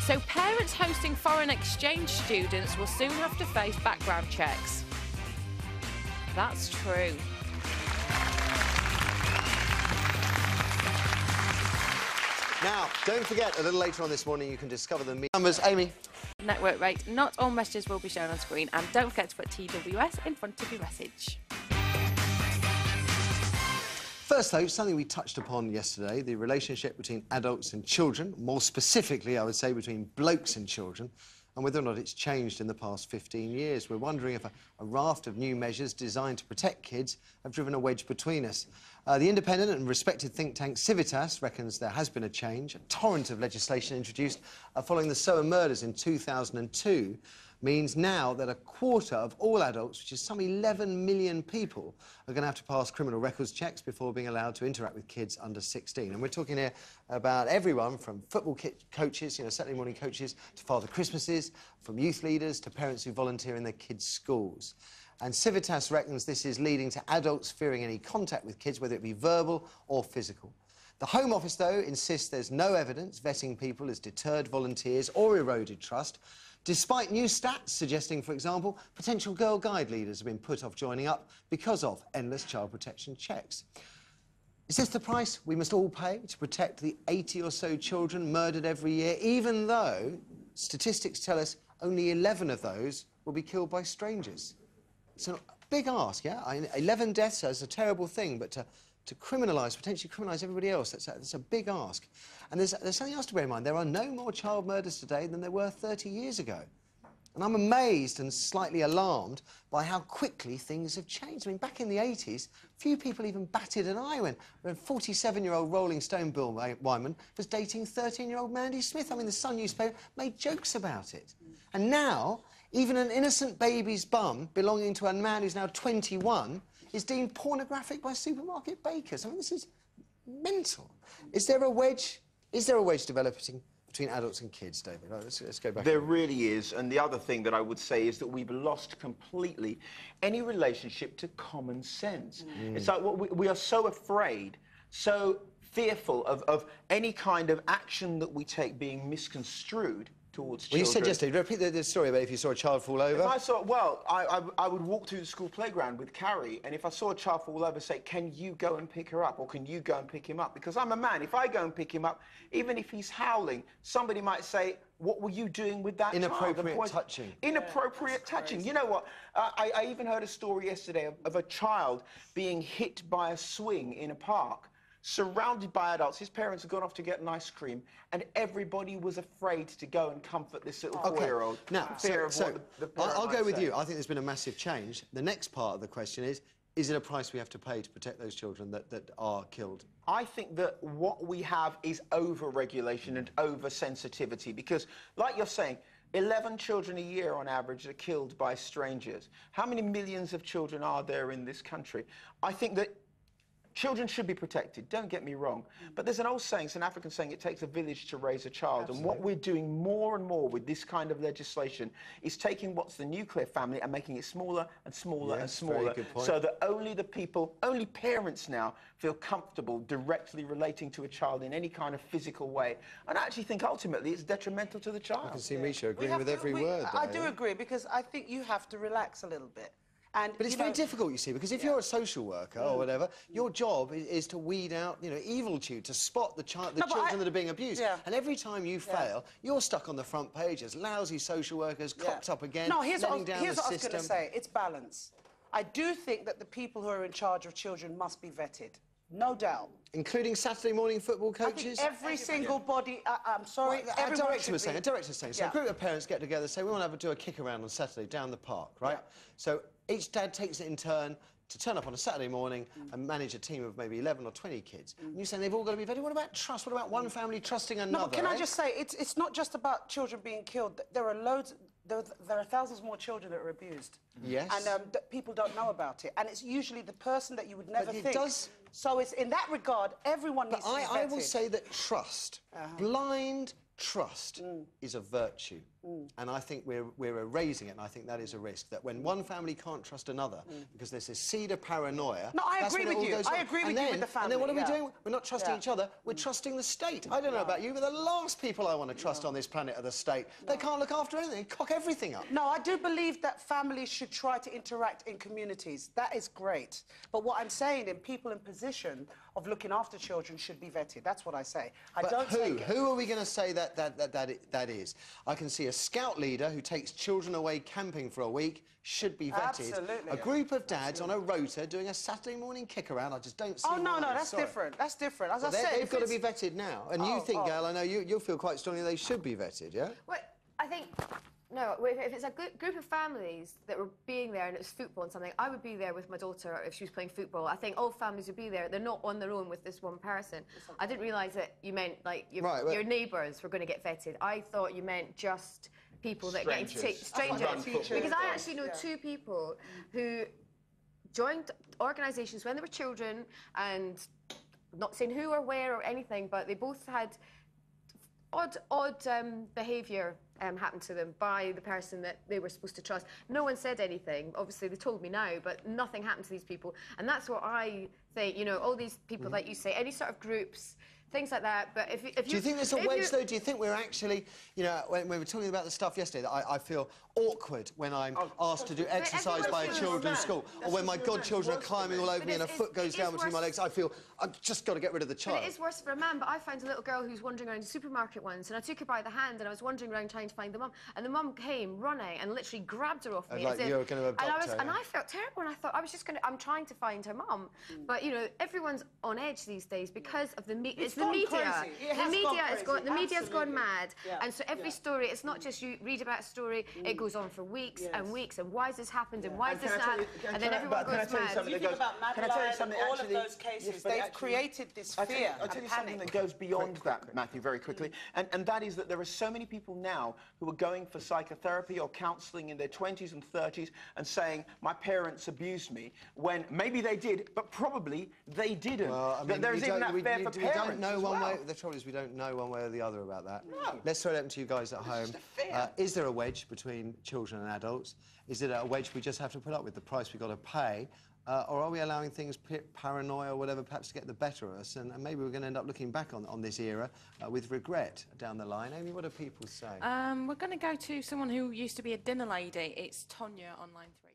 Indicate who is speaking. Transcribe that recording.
Speaker 1: So parents hosting foreign exchange students will soon have to face background checks. That's true.
Speaker 2: Now, don't forget, a little later on this morning, you can discover the numbers. Amy?
Speaker 1: Network rate. Not all messages will be shown on screen. And don't forget to put TWS in front of your message.
Speaker 2: First, though, something we touched upon yesterday, the relationship between adults and children, more specifically, I would say, between blokes and children, and whether or not it's changed in the past 15 years. We're wondering if a raft of new measures designed to protect kids have driven a wedge between us. The independent and respected think tank Civitas reckons there has been a change. A torrent of legislation introduced following the Sower murders in 2002 means now that a quarter of all adults, which is some 11 million people, are going to have to pass criminal records checks before being allowed to interact with kids under 16. And we're talking here about everyone from football coaches, you know, Saturday morning coaches, to Father Christmases, from youth leaders to parents who volunteer in their kids' schools. And Civitas reckons this is leading to adults fearing any contact with kids, whether it be verbal or physical. The Home Office, though, insists there's no evidence vetting people has deterred volunteers or eroded trust, despite new stats suggesting, for example, potential Girl Guide leaders have been put off joining up because of endless child protection checks. Is this the price we must all pay to protect the 80 or so children murdered every year, even though statistics tell us only 11 of those will be killed by strangers? It's a big ask, yeah? 11 deaths is a terrible thing, but to criminalise, potentially criminalise everybody else, that's a big ask. And there's something else to bear in mind. There are no more child murders today than there were 30 years ago. And I'm amazed and slightly alarmed by how quickly things have changed. I mean, back in the 80s, few people even batted an eye when 47-year-old Rolling Stone Bill Wyman was dating 13-year-old Mandy Smith. I mean, the Sun newspaper made jokes about it. And now, even an innocent baby's bum belonging to a man who's now 21 is deemed pornographic by supermarket bakers. I mean, this is mental. Is there a wedge developing between adults and kids, David? Let's go back.
Speaker 3: There really is. And the other thing that I would say is that we've lost completely any relationship to common sense. It's like we are so afraid, so fearful of any kind of action that we take being misconstrued towards children.
Speaker 2: Well, you said yesterday, repeat the story about if you saw a child fall over.
Speaker 3: If I saw, well, I would walk through the school playground with Carrie, and if I saw a child fall over, say, can you go and pick her up, or can you go and pick him up? Because I'm a man. If I go and pick him up, even if he's howling, somebody might say, what were you doing with that
Speaker 2: Inappropriate touching.
Speaker 3: Inappropriate touching. You know what? I even heard a story yesterday of a child being hit by a swing in a park, surrounded by adults. His parents had gone off to get an ice cream, and everybody was afraid to go and comfort this little 4-year-old.
Speaker 2: Now, I'll go with you. I think there's been a massive change. The next part of the question is it a price we have to pay to protect those children that are killed?
Speaker 3: I think that what we have is over-regulation and over-sensitivity, because, like you're saying, 11 children a year on average are killed by strangers. How many millions of children are there in this country? I think that children should be protected, don't get me wrong. But there's an old saying, it's an African saying, it takes a village to raise a child. Absolutely. And what we're doing more and more with this kind of legislation is taking what's the nuclear family and making it smaller and smaller and smaller. So that only parents now feel comfortable directly relating to a child in any kind of physical way. And I actually think ultimately it's detrimental to the child.
Speaker 2: I can see Misha agreeing with every word.
Speaker 4: I do agree, because I think you have to relax a little bit.
Speaker 2: But it's very difficult, you see, because if you're a social worker or whatever, your job is to weed out, you know, evilitude, to spot the children that are being abused. And every time you fail, you're stuck on the front page as lousy social workers, cocked up again,
Speaker 4: here's what I was going to
Speaker 2: system.
Speaker 4: say. It's balance. I do think that the people who are in charge of children must be vetted. No doubt.
Speaker 2: Including Saturday morning football coaches?
Speaker 4: I think every single body, I'm sorry,
Speaker 2: well, a director's saying, so a group of parents get together, say, we want to do a kick around on Saturday down the park, right? So each dad takes it in turn to turn up on a Saturday morning and manage a team of maybe 11 or 20 kids. And you're saying they've all got to be vetted. What about trust? What about one family trusting another?
Speaker 4: No, but can I just say, it's not just about children being killed. There are thousands more children that are abused.
Speaker 2: Yes.
Speaker 4: And people don't know about it. And it's usually the person that you would never think. So it's in that regard, everyone needs to be vetted.
Speaker 2: I will say that trust, blind trust, is a virtue. And I think we're erasing it, and I think that is a risk, that when one family can't trust another, because there's this seed of paranoia...
Speaker 4: No, I agree with you. I agree with you with the family.
Speaker 2: And then what are we doing? We're not trusting each other, we're trusting the state. I don't know about you, but the last people I want to trust on this planet are the state. They can't look after anything, they cock everything up.
Speaker 4: No, I do believe that families should try to interact in communities. That is great. But what I'm saying is people in position of looking after children should be vetted. That's what I say.
Speaker 2: Who are we going to say that is? I can see a scout leader who takes children away camping for a week should be vetted.
Speaker 4: Absolutely.
Speaker 2: A group of dads on a rota doing a Saturday morning kick-around, I just don't see
Speaker 4: no, that's different. That's different. As I said...
Speaker 2: They've got to be vetted now. And you think, Gail, I know you feel quite strongly they should be vetted, yeah?
Speaker 5: Well, I think... No, if it's a group of families that were being there and it was football and something, I would be there with my daughter if she was playing football. I think all families would be there. They're not on their own with this one person. I didn't realise that you meant, like, your neighbours were going to get vetted. I thought you meant just people that get to take... Strangers. Because I actually know two people who joined organisations when they were children, and not saying who or where or anything, but they both had odd behaviour happened to them by the person that they were supposed to trust. No one said anything. Obviously, they told me now, but nothing happened to these people. And that's what I think, you know, all these people that you say, any sort of groups, things like that. But if
Speaker 2: do you think there's a wedge, though? Do you think we're actually, you know, when we were talking about the stuff yesterday, that I feel awkward when I'm asked to do exercise by a children's school, or when my godchildren are climbing all over me and a foot goes down between my legs, I feel I've just got to get rid of the child.
Speaker 5: But it is worse for a man, but I found a little girl who's wandering around the supermarket once, and I took her by the hand, and I was wandering around trying to find the mum, and the mum came running and literally grabbed her off me.
Speaker 2: Like you were going to abduct her.
Speaker 5: And I felt terrible, and I thought, I'm trying to find her mum. But, you know, everyone's on edge these days because of the media. It's the media. The media's gone mad. And so every story, it's not just you read about a story, it goes on for weeks and weeks, and why has this happened, and why is this that, and then everyone goes mad.
Speaker 4: You think about Madeline, all of those cases, they've created this fear.
Speaker 3: I'll tell you something that goes beyond that, Matthew, very quickly, and that is that there are so many people now who are going for psychotherapy or counselling in their 20s and 30s and saying, my parents abused me, when maybe they did, but probably they didn't.
Speaker 2: Well, I mean,
Speaker 3: there is even that fear for parents.
Speaker 2: We don't know one way. The trouble is we don't know one way or the other about that.
Speaker 3: No.
Speaker 2: Let's throw it open to you guys at home. Is there a wedge between children and adults? Is it a wedge we just have to put up with, the price we've got to pay? Or are we allowing things, paranoia or whatever, perhaps to get the better of us? And maybe we're going to end up looking back on this era with regret down the line. Amy, what do people say?
Speaker 1: We're going to go to someone who used to be a dinner lady. It's Tonya on line 3.